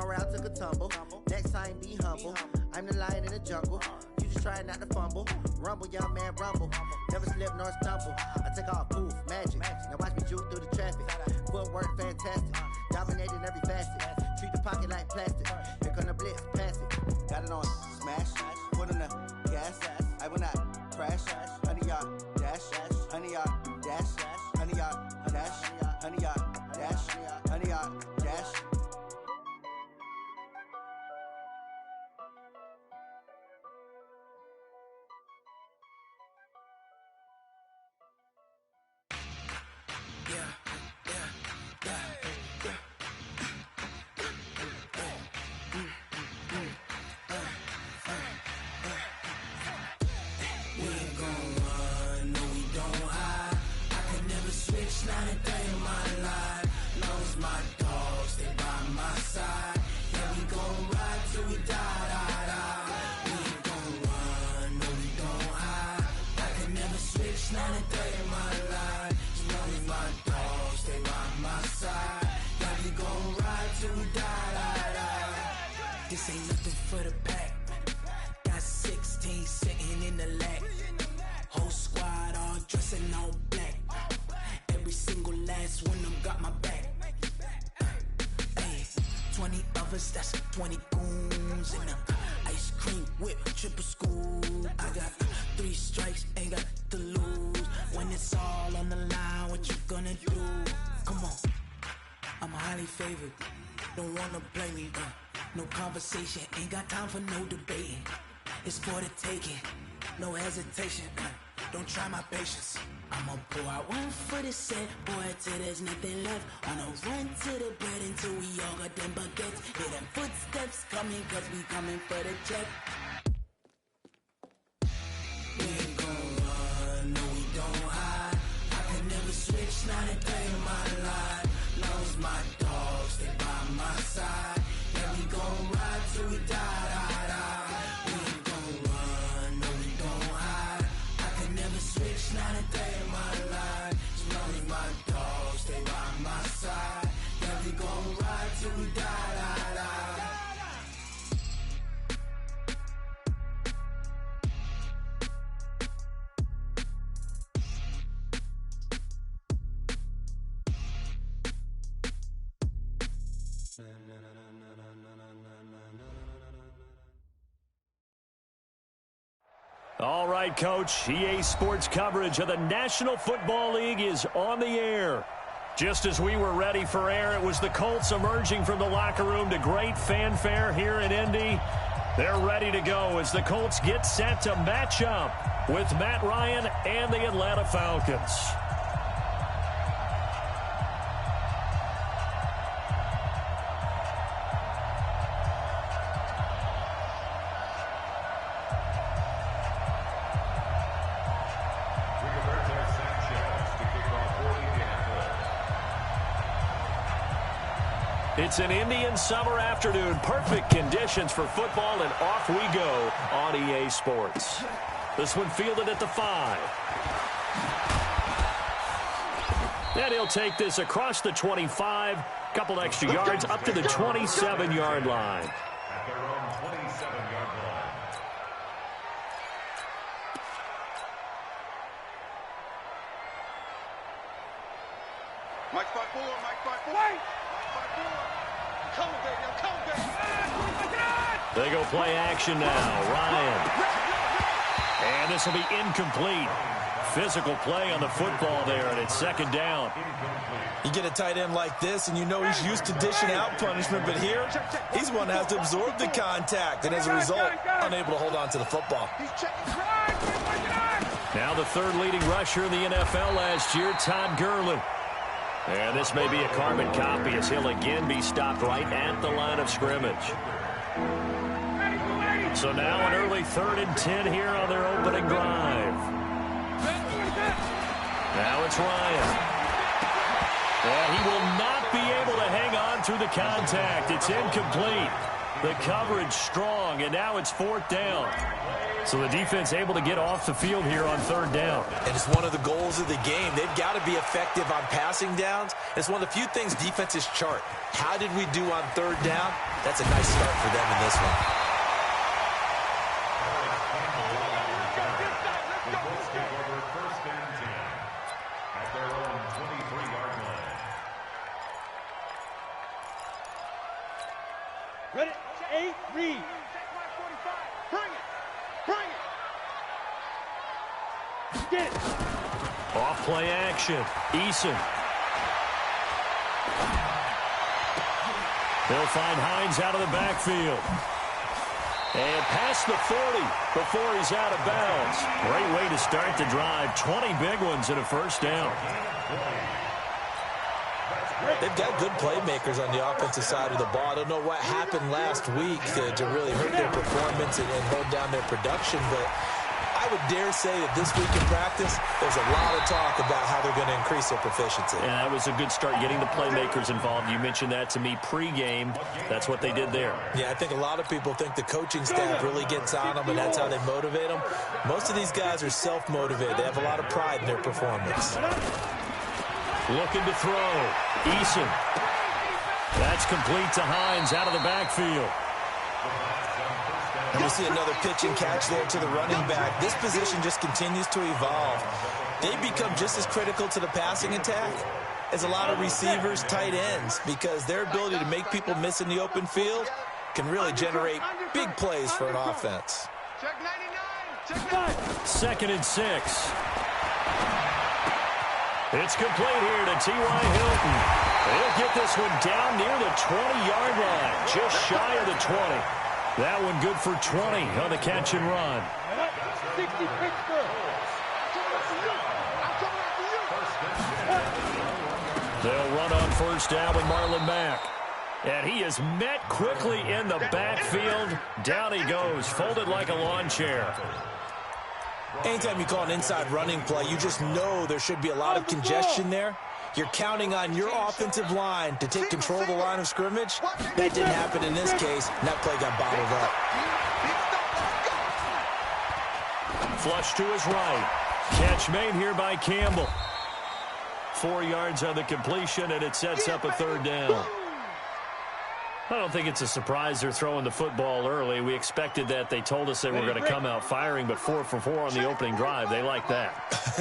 morale took a tumble. Next time, be humble. I'm the lion in the jungle. You just try not to fumble. Rumble, young man, rumble. Never slip nor stumble. I take off, poof, magic. Now watch me juke through the traffic. Footwork, fantastic. Dominating every facet. Treat the pocket like plastic. Here come the blitz, pass it. Got it on smash. Put on the gas. I will not crash. Honey, y'all dash. Honey, y'all dash. Honey, y'all dash. Honey, y'all dash. Honey, y'all dash. This ain't nothing for the pack. Got 16 sitting in the lap. Whole squad all dressing all black. Every single last one of them got my back. Hey, 20 of us, that's 20 goons in a ice cream whip, triple scoop. I got 3 strikes, ain't got to lose. When it's all on the line, what you gonna do? Come on, I'm highly favored. Don't wanna blame me, no conversation, ain't got time for no debating. It's for the taking, no hesitation, don't try my patience. I'ma pull out one for the set, boy, till there's nothing left. On a run to the bread until we all got them baguettes. Hear them footsteps coming, cause we coming for the check. We ain't gon' run, no we don't hide. I can never switch, not a day in my life. Knows my dogs, they by my side. Yeah, we gon' ride till we die. We ain't gon' run, no we don't hide. I can never switch, not a day in my life. As long as my dogs, they by my side. Yeah, we gon' ride till we die. All right, Coach. EA Sports coverage of the National Football League is on the air. Just as we were ready for air, it was the Colts emerging from the locker room to great fanfare here in Indy. They're ready to go as the Colts get set to match up with Matt Ryan and the Atlanta Falcons. It's an Indian summer afternoon. Perfect conditions for football, and off we go on EA Sports. This one fielded at the 5. And he'll take this across the 25. Couple extra yards up to the 27-yard line. At their own 27-yard line. Mike 5-4, Mike 5-4. Wait! They go play action now. Ryan. And this will be incomplete. Physical play on the football there, and it's second down. You get a tight end like this, and you know he's used to dishing out punishment, but here, he's one that has to absorb the contact, and as a result, unable to hold on to the football. Now the third leading rusher in the NFL last year, Todd Gurley. And this may be a carbon copy as he'll again be stopped right at the line of scrimmage. So now an early 3rd and 10 here on their opening drive. Now it's Ryan. And he will not be able to hang on through the contact. It's incomplete. The coverage strong, and now it's 4th down. So the defense able to get off the field here on 3rd down. And it's one of the goals of the game. They've got to be effective on passing downs. It's one of the few things defenses chart. How did we do on 3rd down? That's a nice start for them in this one. First and 10 at their own 23-yard line. Ready? 8, read. Bring it. Bring it. Get it. Off play action. Eason. They'll find Hines out of the backfield. And past the 40 before he's out of bounds. Great way to start the drive. 20 big ones and a first down. They've got good playmakers on the offensive side of the ball. I don't know what happened last week to really hurt their performance and hold down their production, but I would dare say that this week in practice, there's a lot of talk about how they're going to increase their proficiency. And that was a good start, getting the playmakers involved. You mentioned that to me pregame. That's what they did there. Yeah, I think a lot of people think the coaching staff really gets on them, and that's how they motivate them. Most of these guys are self-motivated. They have a lot of pride in their performance. Looking to throw. Eason. That's complete to Hines out of the backfield. And we'll see another pitch and catch there to the running back. This position just continues to evolve. They become just as critical to the passing attack as a lot of receivers, tight ends, because their ability to make people miss in the open field can really generate big plays for an offense. Check 99. Check 99. 2nd and 6. It's complete here to T.Y. Hilton. He'll get this one down near the 20-yard line, just shy of the 20. That one good for 20 on the catch and run. 60 Pittsburgh. They'll run on first down with Marlon Mack. And he is met quickly in the backfield. Down he goes, folded like a lawn chair. Anytime you call an inside running play, you just know there should be a lot of congestion there. You're counting on your offensive line to take control of the line of scrimmage. That didn't happen in this case, and that play got bottled up. Flush to his right. Catch made here by Campbell. 4 yards on the completion, and it sets up a third down. I don't think it's a surprise they're throwing the football early. We expected that. They told us they were going to come out firing, but 4 for 4 on the opening drive. They like that.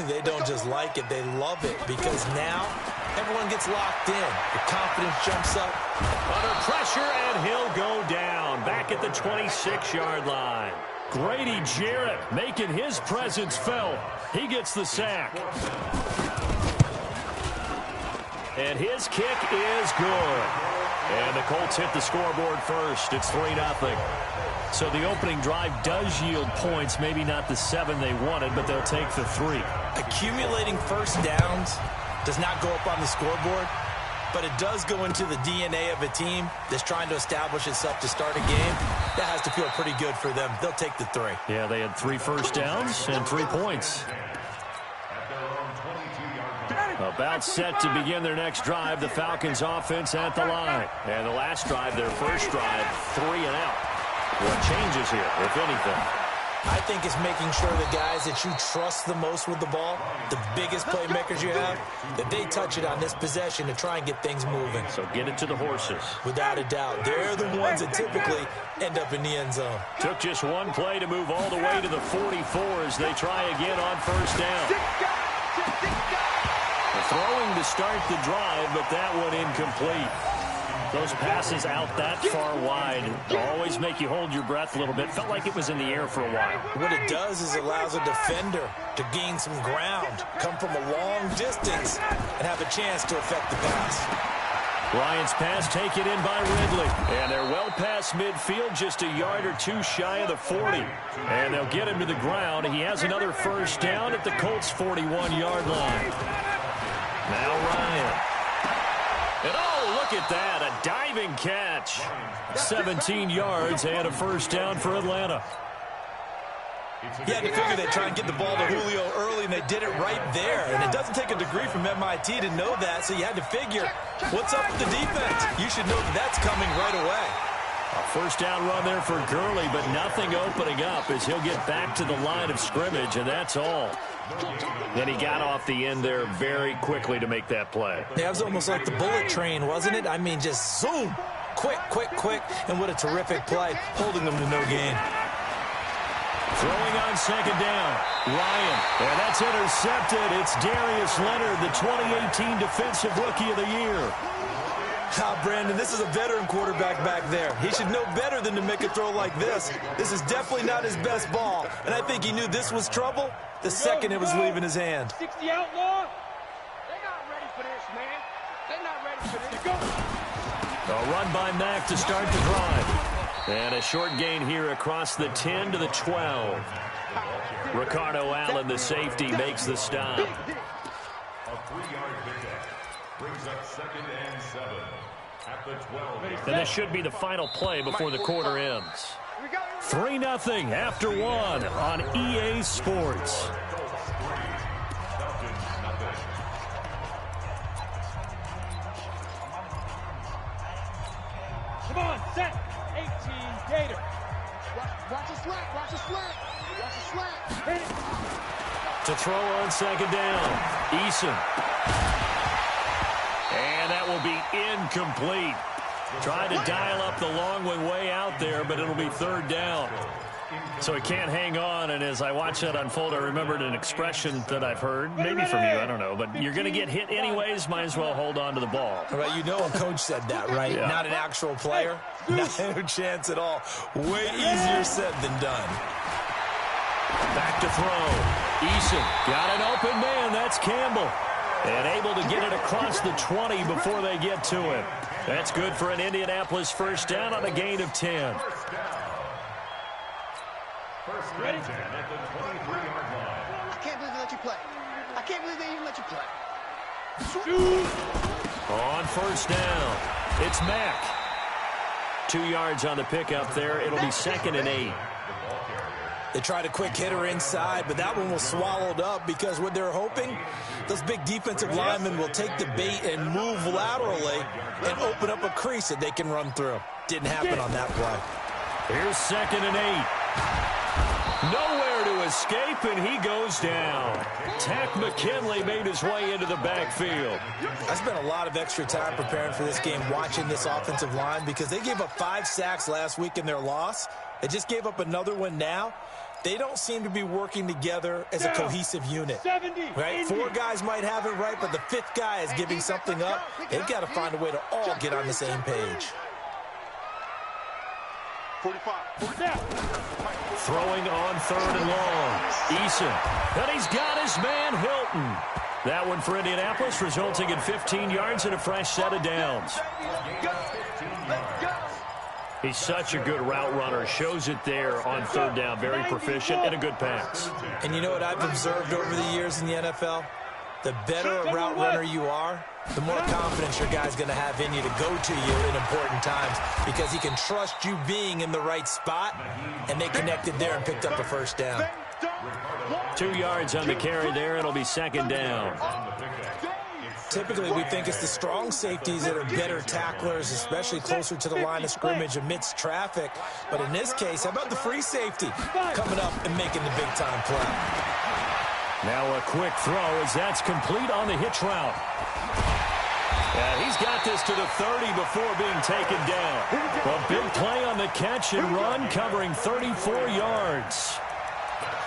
They don't just like it, they love it, because now everyone gets locked in. The confidence jumps up. Under pressure, and he'll go down. Back at the 26-yard line. Grady Jarrett making his presence felt. He gets the sack. And his kick is good. And the Colts hit the scoreboard first. It's 3-0. So the opening drive does yield points. Maybe not the 7 they wanted, but they'll take the 3. Accumulating first downs does not go up on the scoreboard, but it does go into the DNA of a team that's trying to establish itself to start a game. That has to feel pretty good for them. They'll take the 3. Yeah, they had 3 first downs and 3 points. About set to begin their next drive. The Falcons offense at the line. And the last drive, their first drive, 3 and out. What changes here, if anything? I think it's making sure the guys that you trust the most with the ball, the biggest playmakers you have, that they touch it on this possession to try and get things moving. So get it to the horses. Without a doubt. They're the ones that typically end up in the end zone. Took just one play to move all the way to the 44 as they try again on first down. Throwing to start the drive, but that one incomplete. Those passes out that far wide always make you hold your breath a little bit. Felt like it was in the air for a while. What it does is it allows a defender to gain some ground, come from a long distance, and have a chance to affect the pass. Bryant's pass taken in by Ridley. And they're well past midfield, just a yard or 2 shy of the 40. And they'll get him to the ground. He has another first down at the Colts' 41-yard line. Now Ryan. And oh, look at that, a diving catch. 17 yards and a first down for Atlanta. You had to figure they'd try and get the ball to Julio early, and they did it right there. And it doesn't take a degree from MIT to know that, so you had to figure, what's up with the defense? You should know that that's coming right away. A first down run there for Gurley, but nothing opening up as he'll get back to the line of scrimmage, and that's all. Then he got off the end there very quickly to make that play. Yeah, it was almost like the bullet train, wasn't it? I mean, just zoom, quick, and what a terrific play, holding them to no gain. Throwing on second down, Ryan, and that's intercepted. It's Darius Leonard, the 2018 Defensive Rookie of the Year. Brandon, this is a veteran quarterback back there. He should know better than to make a throw like this. This is definitely not his best ball, and I think he knew this was trouble the second it was leaving his hand. 60 outlaw. They're not ready for this, man. They're not ready for this. Go. A run by Mack to start the drive. And a short gain here across the 10 to the 12. Ricardo Allen, the safety, makes the stop. A 3-yard pickup brings up 2nd and 7 at the 12. And this should be the final play before the quarter ends. 3-0 after 1 on EA Sports. Come on, set. 18 Gator. Watch the slant. Watch the slant. Watch the slant. Hit it. To throw on second down, Eason. And that will be incomplete. Tried to dial up the long one way out there, but it'll be 3rd down. So he can't hang on, and as I watch that unfold, I remembered an expression that I've heard, maybe from you, I don't know, but you're going to get hit anyways, might as well hold on to the ball. Right, you know a coach said that, right? Yeah. Not an actual player. Not a chance at all. Way easier said than done. Back to throw. Eason got an open man. That's Campbell. And able to get it across the 20 before they get to it. That's good for an Indianapolis first down on a gain of 10. First and 10 at the 23-yard line. I can't believe they let you play. I can't believe they even let you play. On first down, it's Mack. 2 yards on the pickup there. It'll be 2nd and 8. They tried a quick hitter inside, but that one was swallowed up because what they're hoping, those big defensive linemen will take the bait and move laterally and open up a crease that they can run through. Didn't happen on that play. Here's 2nd and 8. Nowhere to escape, and he goes down. Tack McKinley made his way into the backfield. I spent a lot of extra time preparing for this game, watching this offensive line, because they gave up 5 sacks last week in their loss. They just gave up another one now. They don't seem to be working together as a cohesive unit. Right? 4 guys might have it right, but the 5th guy is giving something up. They've got to find a way to all get on the same page. 45. Throwing on 3rd and long. Eason. And he's got his man, Hilton. That one for Indianapolis, resulting in 15 yards and a fresh set of downs. He's such a good route runner. Shows it there on 3rd down. Very proficient and a good pass. And you know what I've observed over the years in the NFL? The better a route runner you are, the more confidence your guy's going to have in you to go to you in important times, because he can trust you being in the right spot, and they connected there and picked up a first down. 2 yards on the carry there. It'll be 2nd down. Typically, we think it's the strong safeties that are better tacklers, especially closer to the line of scrimmage amidst traffic. But in this case, how about the free safety coming up and making the big-time play? Now a quick throw as that's complete on the hitch route. And he's got this to the 30 before being taken down. A big play on the catch and run, covering 34 yards.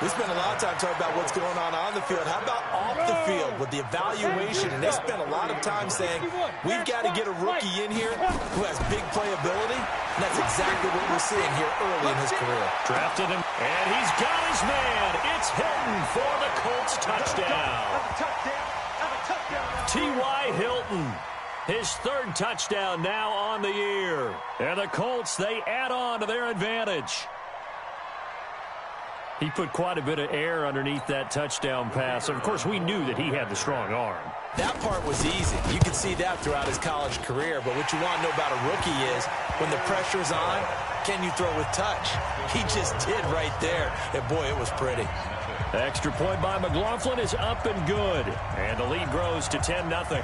We spent a lot of time talking about what's going on the field. How about off the field with the evaluation? And they spent a lot of time saying, we've got to get a rookie in here who has big playability. And that's exactly what we're seeing here early in his career. Drafted him, and he's got his man. It's Hilton for the Colts touchdown. T.Y. Hilton, his 3rd touchdown now on the year. And the Colts, they add on to their advantage. He put quite a bit of air underneath that touchdown pass. Of course, we knew that he had the strong arm. That part was easy. You could see that throughout his college career. But what you want to know about a rookie is when the pressure's on, can you throw with touch? He just did right there. And, boy, it was pretty. Extra point by McLaughlin is up and good. And the lead grows to 10-0.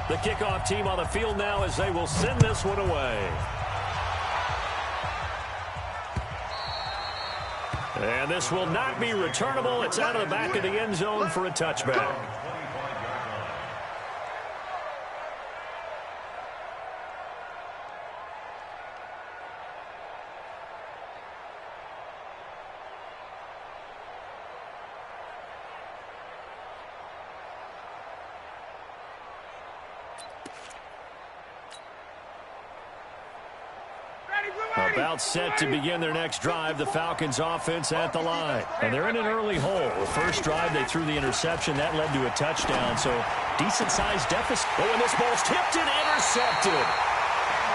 The kickoff team on the field now as they will send this one away. And this will not be returnable. It's out of the back of the end zone for a touchback. About set to begin their next drive, the Falcons offense at the line. And they're in an early hole. The first drive, they threw the interception. That led to a touchdown, so decent-sized deficit. Oh, and this ball's tipped and intercepted.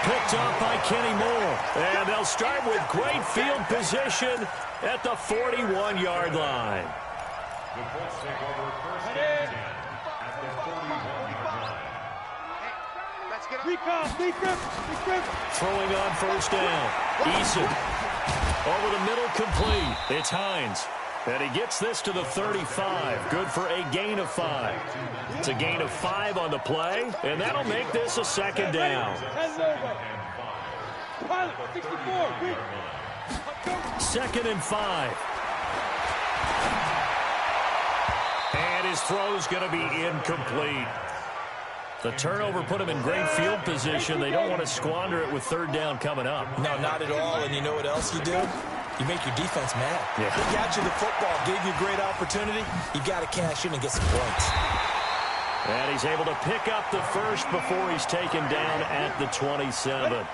Picked up by Kenny Moore. And they'll start with great field position at the 41-yard line. The Colts take over first and 10 at the 41-yard line. Throwing on first down. Eason over the middle, complete. It's Hines. And he gets this to the 35. Good for a gain of 5. It's a gain of 5 on the play, and that'll make this a second down. Second and 5. And his throw's going to be incomplete. The turnover put him in great field position. They don't want to squander it with third down coming up. No, not at all. And you know what else you do? You make your defense mad. Yeah. They got you the football, gave you a great opportunity. You got to cash in and get some points. And he's able to pick up the first before he's taken down at the 27.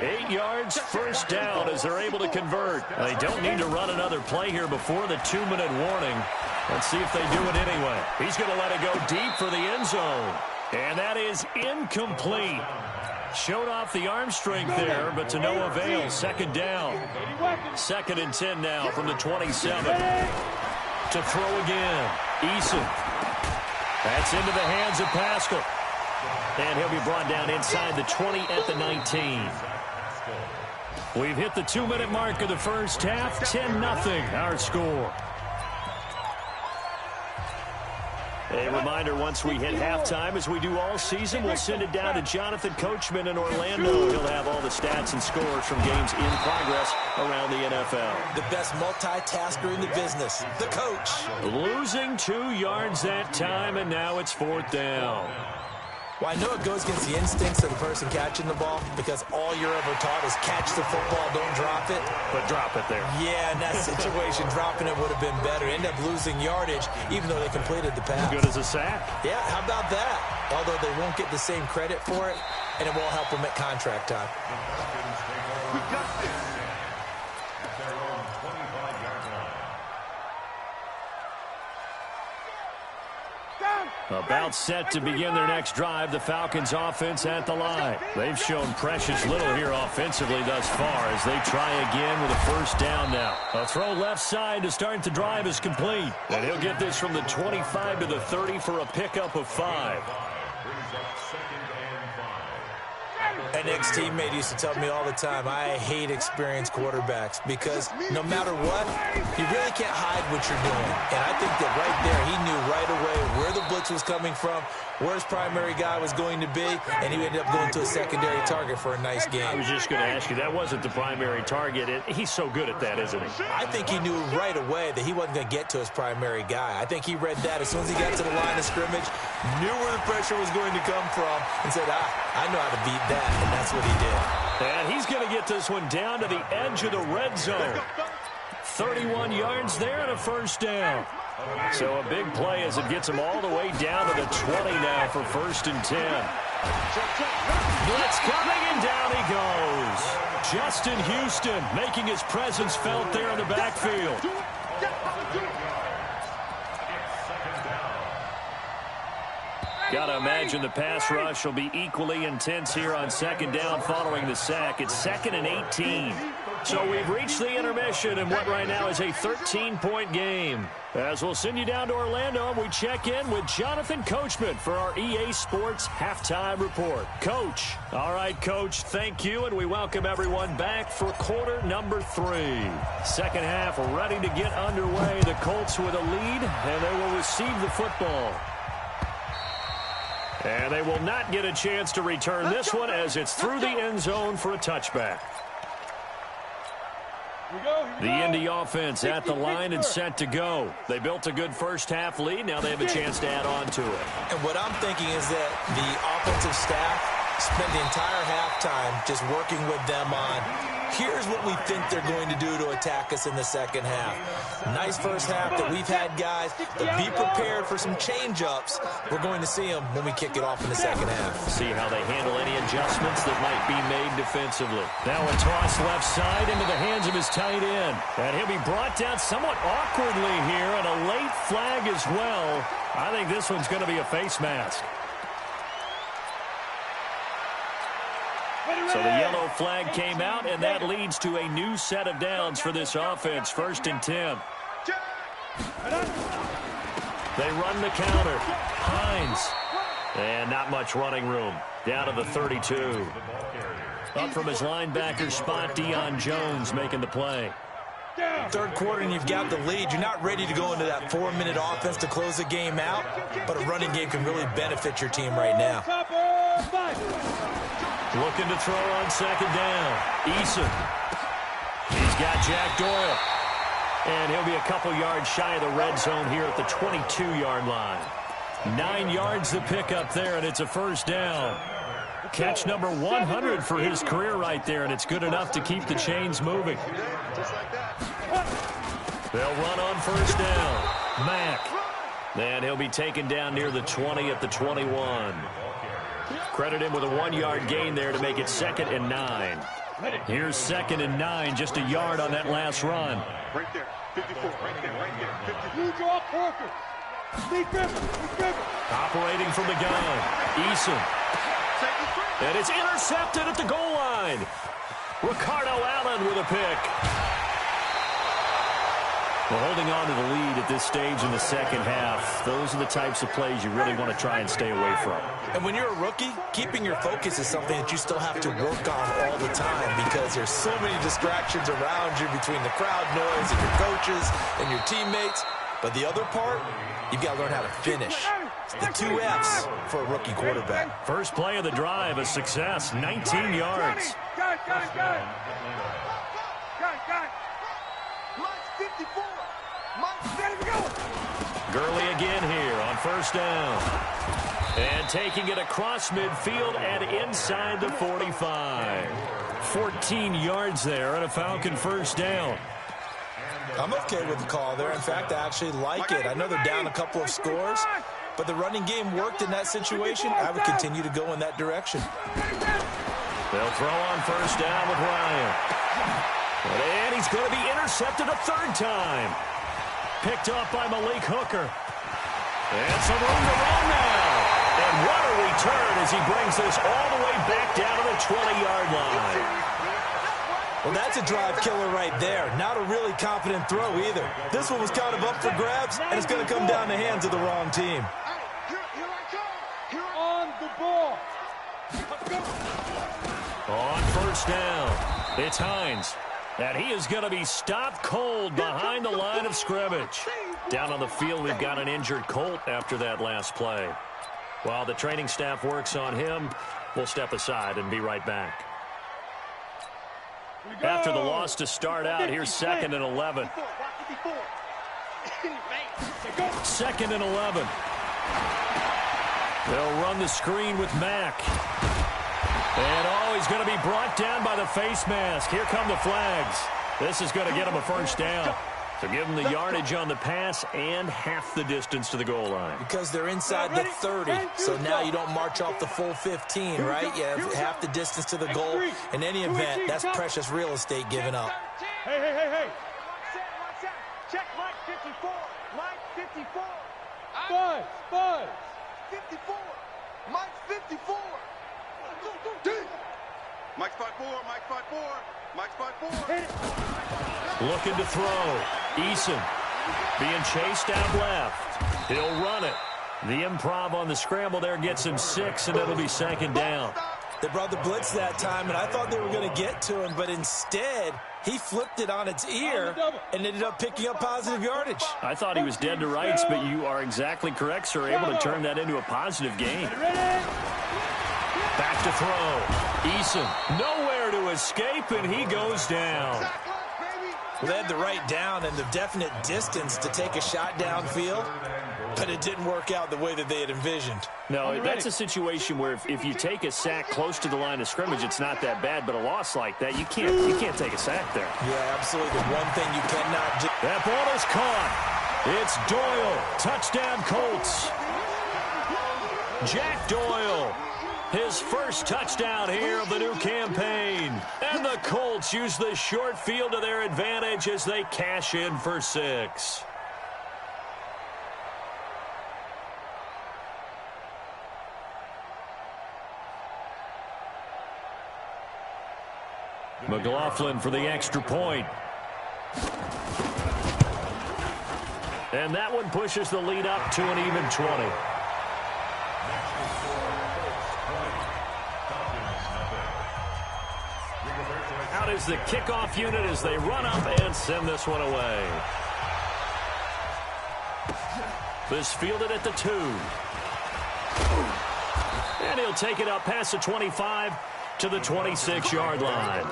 8 yards, first down as they're able to convert. They don't need to run another play here before the 2-minute warning. Let's see if they do it anyway. He's going to let it go deep for the end zone. And that is incomplete. Showed off the arm strength there, but to no avail. Second down. Second and 10 now from the 27. To throw again. Eason. That's into the hands of Pascal. And he'll be brought down inside the 20 at the 19. We've hit the 2-minute mark of the first half. 10-0 our score. A reminder, once we hit halftime, as we do all season, we'll send it down to Jonathan Coachman in Orlando. He'll have all the stats and scores from games in progress around the NFL. The best multitasker in the business, the coach. Losing 2 yards that time, and now it's fourth down. Well, I know it goes against the instincts of the person catching the ball because all you're ever taught is catch the football, don't drop it. But drop it there. Yeah, in that situation, dropping it would have been better. End up losing yardage, even though they completed the pass. Good as a sack. Yeah, how about that? Although they won't get the same credit for it, and it won't help them at contract time. We got this. At their own 25-yard line. About set to begin their next drive, the Falcons offense at the line. They've shown precious little here offensively thus far as they try again with a first down now. A throw left side to start the drive is complete. And he'll get this from the 25 to the 30 for a pickup of 5. An ex-teammate used to tell me all the time, I hate experienced quarterbacks because no matter what, you really can't hide what you're doing. And I think that right there, he knew right away where the blitz was coming from, where his primary guy was going to be, and he ended up going to a secondary target for a nice game. I was just going to ask you, that wasn't the primary target. He's so good at that, isn't he? I think he knew right away that he wasn't going to get to his primary guy. I think he read that as soon as he got to the line of scrimmage, knew where the pressure was going to come from, and said, I know how to beat that, and that's what he did. And he's going to get this one down to the edge of the red zone. 31 yards there and a first down. So a big play as it gets him all the way down to the 20 now for first and 10. Blitz coming, and down he goes. Justin Houston making his presence felt there in the backfield. Got to imagine the pass rush will be equally intense here on second down following the sack. It's 2nd and 18. So we've reached the intermission in what right now is a 13-point game. As we'll send you down to Orlando, and we check in with Jonathan Coachman for our EA Sports Halftime Report. Coach. All right, Coach, thank you, and we welcome everyone back for quarter number 3. Second half ready to get underway. The Colts with a lead, and they will receive the football. And they will not get a chance to return this one as it's through the end zone for a touchback. The Indy offense at the line and set to go. They built a good first-half lead. Now they have a chance to add on to it. And what I'm thinking is that the offensive staff spent the entire halftime just working with them on, here's what we think they're going to do to attack us in the second half. Nice first half that we've had, guys, but be prepared for some change-ups. We're going to see them when we kick it off in the second half. See how they handle any adjustments that might be made defensively. Now a toss left side into the hands of his tight end. And he'll be brought down somewhat awkwardly here, and a late flag as well. I think this one's going to be a face mask. So the yellow flag came out, and that leads to a new set of downs for this offense. 1st and 10. They run the counter. Hines. And not much running room. Down to the 32. Up from his linebacker spot, Deion Jones making the play. Third quarter and you've got the lead. You're not ready to go into that 4-minute offense to close the game out, but a running game can really benefit your team right now. Looking to throw on 2nd down. Eason. He's got Jack Doyle. And he'll be a couple yards shy of the red zone here at the 22-yard line. 9 yards to pick up there, and it's a 1st down. Catch number 100 for his career right there, and it's good enough to keep the chains moving. They'll run on 1st down. Mack. And he'll be taken down near the 20 at the 21. Credit him with a 1-yard gain there to make it 2nd and 9. Here's 2nd and 9, just a yard on that last run. Right there, 54, right there, 54. You draw Parker. Operating from the gun. Eason. And it's intercepted at the goal line. Ricardo Allen with a pick. Well, holding on to the lead at this stage in the second half, those are the types of plays you really want to try and stay away from. And when you're a rookie, keeping your focus is something that you still have to work on all the time because there's so many distractions around you between the crowd noise and your coaches and your teammates. But the other part, you've got to learn how to finish. It's the 2 F's for a rookie quarterback. First play of the drive, a success, 19 yards. Got it. Mike's 54. Mike's ready to go. Gurley again here on 1st down. And taking it across midfield and inside the 45. 14 yards there and a Falcon 1st down. I'm okay with the call there. In fact, I actually like it. I know they're down a couple of scores, but the running game worked in that situation. I would continue to go in that direction. They'll throw on 1st down with Ryan. And he's going to be intercepted a 3rd time. Picked up by Malik Hooker. And some room to run now. And what a return as he brings this all the way back down to the 20-yard line. Well, that's a drive killer right there. Not a really confident throw either. This one was kind of up for grabs, and it's going to come down the hands of the wrong team. Here I come. Here on the ball. Let's go. On 1st down, it's Hines. And he is going to be stopped cold behind the line of scrimmage. Down on the field, we've got an injured Colt after that last play. While the training staff works on him, we'll step aside and be right back. After the loss to start out, here's 2nd and 11. 2nd and 11. They'll run the screen with Mack. And, he's going to be brought down by the face mask. Here come the flags. This is going to get him a 1st down. So give them the yardage on the pass and half the distance to the goal line. Because they're inside the 30, so now you don't march off the full 15, right? You have half the distance to the goal. In any event, that's precious real estate given up. Hey. Check Mike 54. Mike 54. Buzz. 54. Mike's 54. Mike's 5'4", Mike's 5'4", Mike's 5'4". Looking to throw. Eason being chased out left. He'll run it. The improv on the scramble there gets him 6, and it'll be 2nd down. They brought the blitz that time, and I thought they were going to get to him, but instead, he flipped it on its ear and ended up picking up positive yardage. I thought he was dead to rights, but you are exactly correct, sir. Able to turn that into a positive gain. Back to throw. Eason nowhere to escape, and he goes down. Well, they had the right down and the definite distance to take a shot downfield, but it didn't work out the way that they had envisioned. No, that's a situation where if you take a sack close to the line of scrimmage, it's not that bad, but a loss like that, you can't take a sack there. Yeah, absolutely. The one thing you cannot do. That ball is caught. It's Doyle. Touchdown, Colts. Jack Doyle. His first touchdown here of the new campaign. And the Colts use the short field to their advantage as they cash in for 6. McLaughlin for the extra point. And that one pushes the lead up to an even 20. Out is the kickoff unit as they run up and send this one away. This fielded at the 2. And he'll take it up past the 25 to the 26-yard line.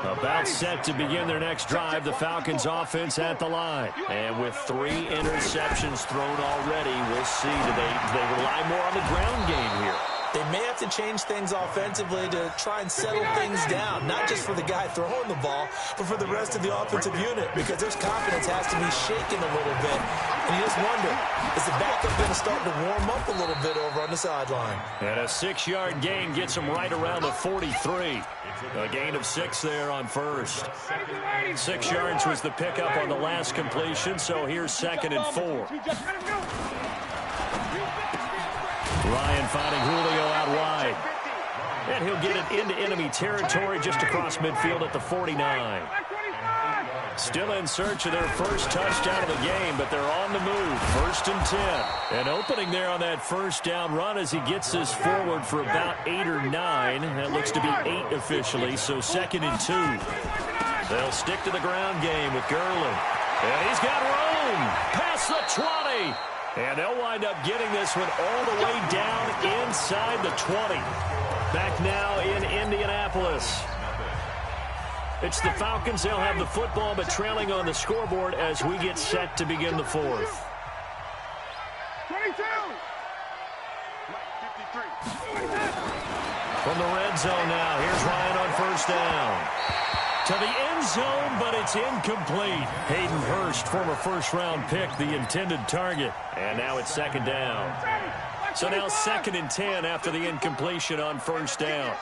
About set to begin their next drive, the Falcons offense at the line. And with 3 interceptions thrown already, we'll see. Do they rely more on the ground game here? They may have to change things offensively to try and settle things down, not just for the guy throwing the ball, but for the rest of the offensive unit, because their confidence has to be shaken a little bit. And you just wonder, is the backup going to start to warm up a little bit over on the sideline? And a 6-yard gain gets them right around the 43. A gain of 6 there on first. 6 yards was the pickup on the last completion, so here's 2nd and 4. Ryan finding Julio out wide. And he'll get it into enemy territory just across midfield at the 49. Still in search of their first touchdown of the game, but they're on the move. 1st and 10. And opening there on that first down run as he gets this forward for about 8 or 9. That looks to be 8 officially, so 2nd and 2. They'll stick to the ground game with Gurley. And he's got room past the 20. And they'll wind up getting this one all the way down inside the 20. Back now in Indianapolis. It's the Falcons. They'll have the football, but trailing on the scoreboard as we get set to begin the 4th. 22. From the red zone now, here's Ryan on 1st down. To the end zone, but it's incomplete. Hayden Hurst, former first-round pick, the intended target. And now it's 2nd down. So now 2nd and 10 after the incompletion on 1st down.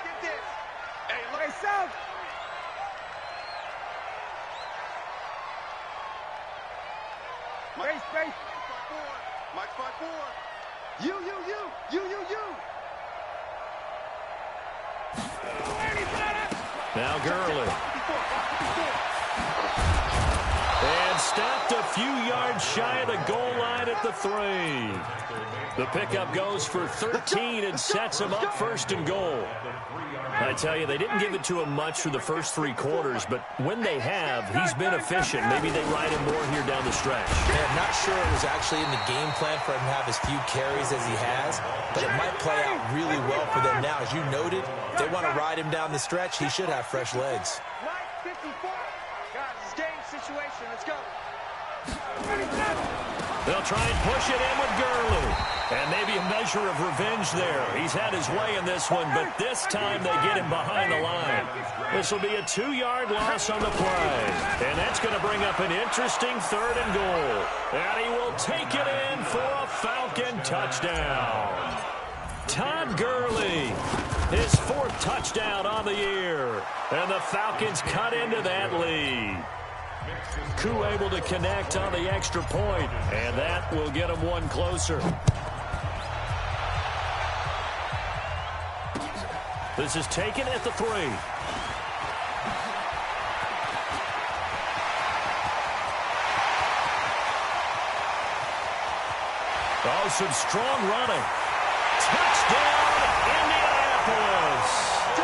Mike 5-4. You. Now Gurley. And stopped a few yards shy of the goal line at the 3. The pickup goes for 13 and sets him up 1st and goal. I tell you, they didn't give it to him much for the first 3 quarters, but when they have, he's been efficient. Maybe they ride him more here down the stretch. Yeah, I'm not sure it was actually in the game plan for him to have as few carries as he has, but it might play out really well for them now. As you noted, if they want to ride him down the stretch, he should have fresh legs. Mike 54. Guys, it's game situation. Let's go. They'll try and push it in with Gurley. And maybe a measure of revenge there. He's had his way in this one, but this time they get him behind the line. This will be a 2-yard loss on the play. And that's going to bring up an interesting 3rd and goal. And he will take it in for a Falcon touchdown. Todd Gurley, his 4th touchdown on the year. And the Falcons cut into that lead. Koo able to connect on the extra point, and that will get him one closer. This is taken at the 3. Oh, some strong running. Touchdown, Indianapolis.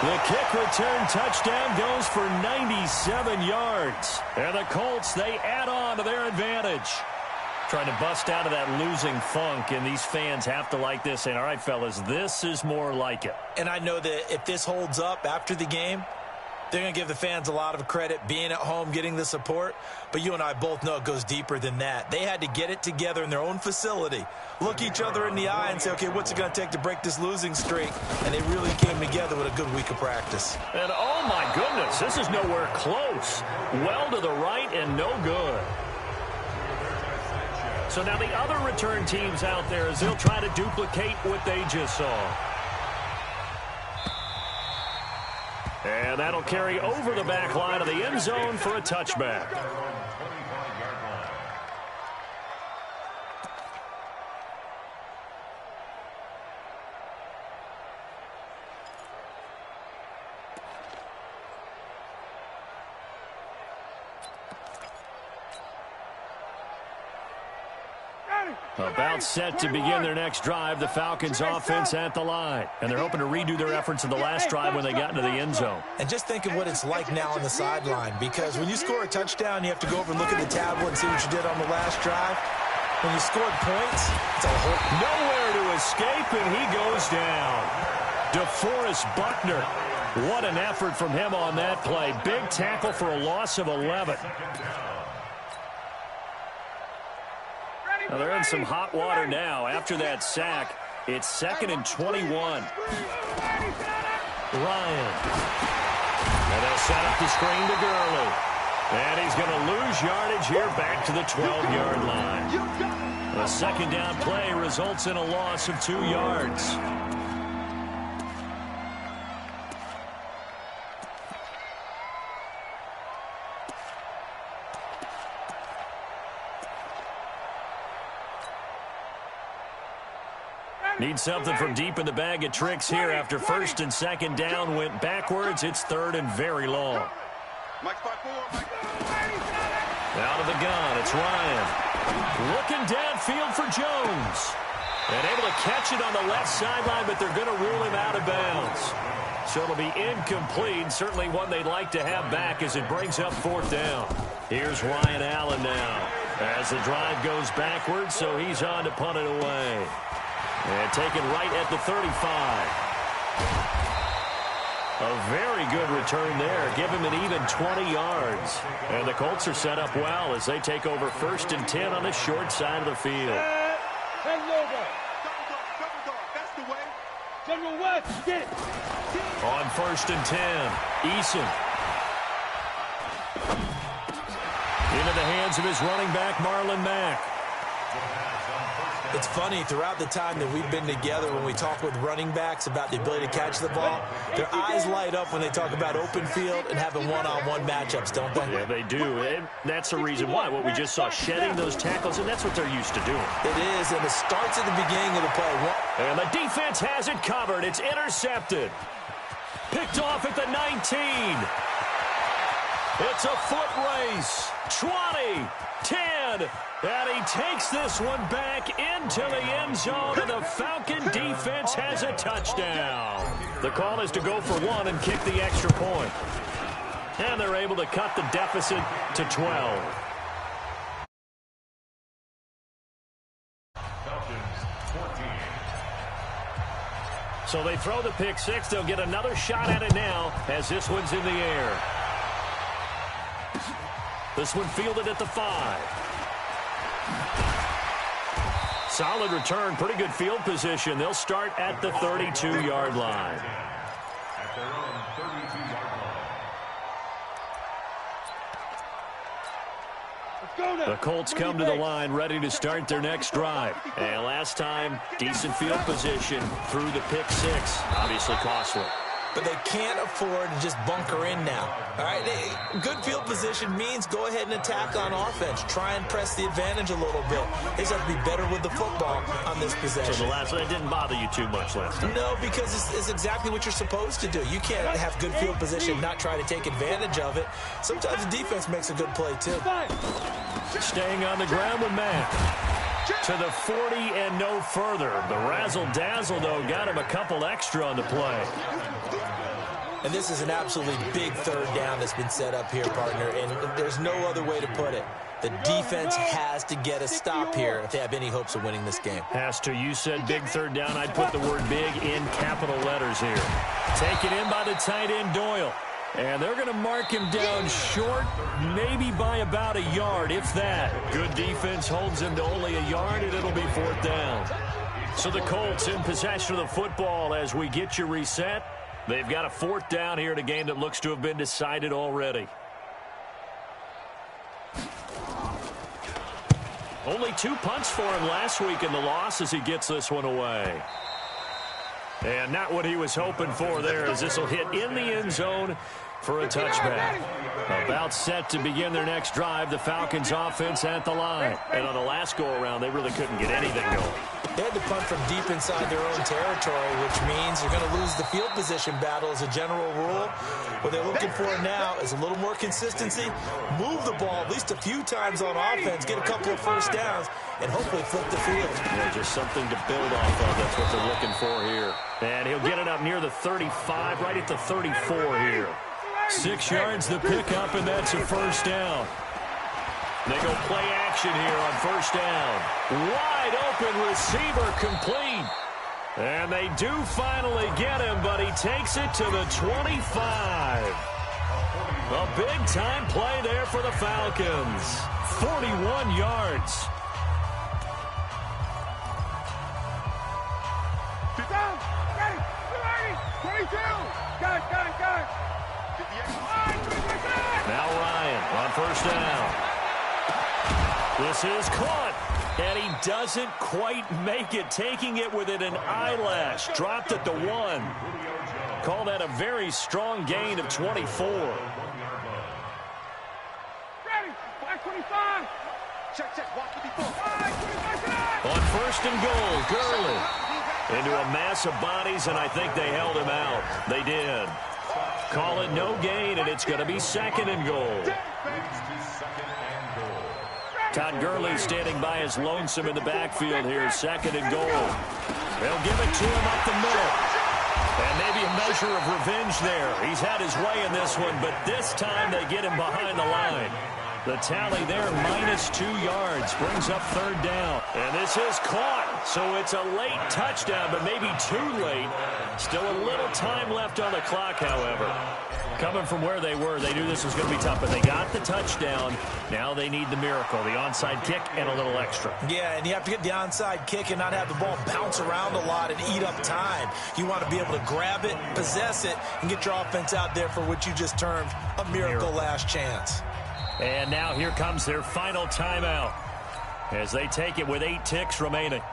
The kick return touchdown goes for 97 yards. And the Colts, they add on to their advantage. Trying to bust out of that losing funk, and these fans have to like this. And all right, fellas, this is more like it. And I know that if this holds up after the game, They're going to give the fans a lot of credit being at home, getting the support. But you and I both know it goes deeper than that. They had to get it together in their own facility, look each other in the eye and say, okay, what's it going to take to break this losing streak? And they really came together with a good week of practice. And oh my goodness, this is nowhere close. Well to the right and no good. So now the other return teams out there as they'll try to duplicate what they just saw. And that'll carry over the back line of the end zone for a touchback. About set to begin their next drive, the Falcons offense at the line. And they're hoping to redo their efforts of the last drive when they got into the end zone. And just think of what it's like now on the sideline, because when you score a touchdown, you have to go over and look at the tablet and see what you did on the last drive. When you scored points, it's a whole... Nowhere to escape, and he goes down. DeForest Buckner. What an effort from him on that play. Big tackle for a loss of 11. Now they're in some hot water now. After that sack, it's 2nd and 21. Ryan. And they'll set up the screen to Gurley. And he's going to lose yardage here back to the 12-yard line. A second down play results in a loss of 2 yards. Need something from deep in the bag of tricks here after 1st and 2nd down went backwards. It's 3rd and very long. Out of the gun, it's Ryan. Looking downfield for Jones. And able to catch it on the left sideline, but they're going to rule him out of bounds. So it'll be incomplete. Certainly one they'd like to have back as it brings up 4th down. Here's Ryan Allen now as the drive goes backwards, so he's on to punt it away. And taken right at the 35. A very good return there. Give him an even 20 yards. And the Colts are set up well as they take over 1st and 10 on the short side of the field. On 1st and 10, Eason. Into the hands of his running back, Marlon Mack. It's funny, throughout the time that we've been together, when we talk with running backs about the ability to catch the ball, their eyes light up when they talk about open field and having one-on-one matchups, don't they? Yeah, they do. And that's the reason why. What we just saw, shedding those tackles, and that's what they're used to doing. It is, and it starts at the beginning of the play. And the defense has it covered. It's intercepted. Picked off at the 19. It's a foot race. 20, 10, and he takes this one back into the end zone, and the Falcon defense has a touchdown. The call is to go for 1 and kick the extra point. And they're able to cut the deficit to 12. So they throw the pick 6. They'll get another shot at it now as this one's in the air. This one fielded at the 5. Solid return, pretty good field position. They'll start at the 32-yard line. At their own 32-yard line. The Colts come to the line ready to start their next drive. And last time, decent field position through the pick 6. Obviously costly. But they can't afford to just bunker in now. All right, good field position means go ahead and attack on offense. Try and press the advantage a little bit. They just have to be better with the football on this possession. So the last one, it didn't bother you too much last time? No, because it's exactly what you're supposed to do. You can't have good field position, not try to take advantage of it. Sometimes the defense makes a good play, too. Staying on the ground with Matt. To the 40 and no further. The razzle-dazzle, though, got him a couple extra on the play. And this is an absolutely big 3rd down that's been set up here, partner, and there's no other way to put it. The defense has to get a stop here if they have any hopes of winning this game. Has to. You said big 3rd down. I'd put the word big in capital letters here. Taken in by the tight end, Doyle. And they're going to mark him down short, maybe by about a yard, if that. Good defense holds him to only a yard, and it'll be 4th down. So the Colts in possession of the football as we get you reset. They've got a 4th down here in a game that looks to have been decided already. Only 2 punts for him last week in the loss as he gets this one away. And not what he was hoping for there, as this will hit in the end zone for a touchback. About set to begin their next drive, the Falcons offense at the line. And on the last go-around, they really couldn't get anything going. They had to punt from deep inside their own territory, which means they're going to lose the field position battle as a general rule. What they're looking for now is a little more consistency, move the ball at least a few times on offense, get a couple of first downs, and hopefully flip the field. Yeah, just something to build off of. That's what they're looking for here. And he'll get it up near the 35, right at the 34 here. 6 yards the pickup, and that's a first down. They go play action here on first down. Wide open receiver complete. And they do finally get him, but he takes it to the 25. A big-time play there for the Falcons. 41 yards. Sit down. Got it. 22. Got it. Now Ryan on first down. This is caught, and he doesn't quite make it, taking it within an eyelash. Dropped at the 1. Call that a very strong gain of 24. Ready. 525. Check. Watch 54. 525. On first and goal, Gurley into a mass of bodies, and I think they held him out. They did. Call it no gain, and it's going to be 2nd and goal. Todd Gurley standing by his lonesome in the backfield here. 2nd and goal. They'll give it to him up the middle. And maybe a measure of revenge there. He's had his way in this one, but this time they get him behind the line. The tally there, -2 yards, brings up 3rd down. And this is caught, so it's a late touchdown, but maybe too late. Still a little time left on the clock, however. Coming from where they were, they knew this was going to be tough, but they got the touchdown. Now they need the miracle, the onside kick and a little extra. Yeah, and you have to get the onside kick and not have the ball bounce around a lot and eat up time. You want to be able to grab it, possess it, and get your offense out there for what you just termed a miracle last chance. And now here comes their final timeout as they take it with 8 ticks remaining.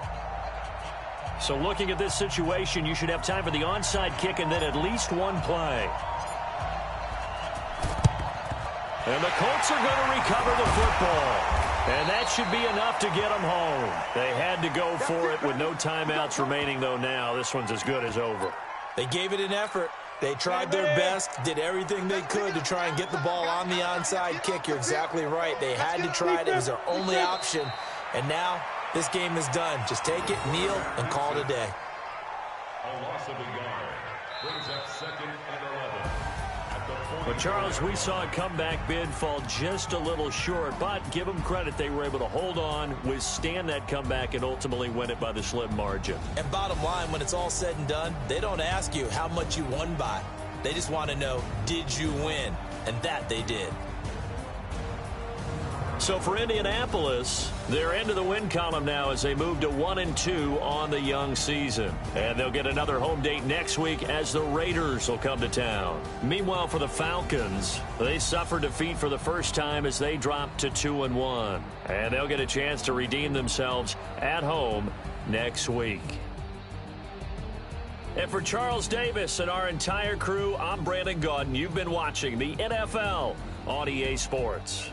So looking at this situation, you should have time for the onside kick and then at least 1 play. And the Colts are going to recover the football. And that should be enough to get them home. They had to go for it with no timeouts remaining, though now this one's as good as over. They gave it an effort. They tried their best, did everything they could to try and get the ball on the onside kick. You're exactly right. They had to try it. It was their only option. And now this game is done. Just take it, kneel, and call it a day. A loss of a yard brings up 2nd and 11. But, Charles, we saw a comeback bid fall just a little short, but give them credit. They were able to hold on, withstand that comeback, and ultimately win it by the slim margin. And bottom line, when it's all said and done, they don't ask you how much you won by. They just want to know, did you win? And that they did. So for Indianapolis, they're into the win column now as they move to 1-2 on the young season. And they'll get another home date next week as the Raiders will come to town. Meanwhile, for the Falcons, they suffered defeat for the first time as they dropped to 2-1. And they'll get a chance to redeem themselves at home next week. And for Charles Davis and our entire crew, I'm Brandon Gaudin. You've been watching the NFL on EA Sports.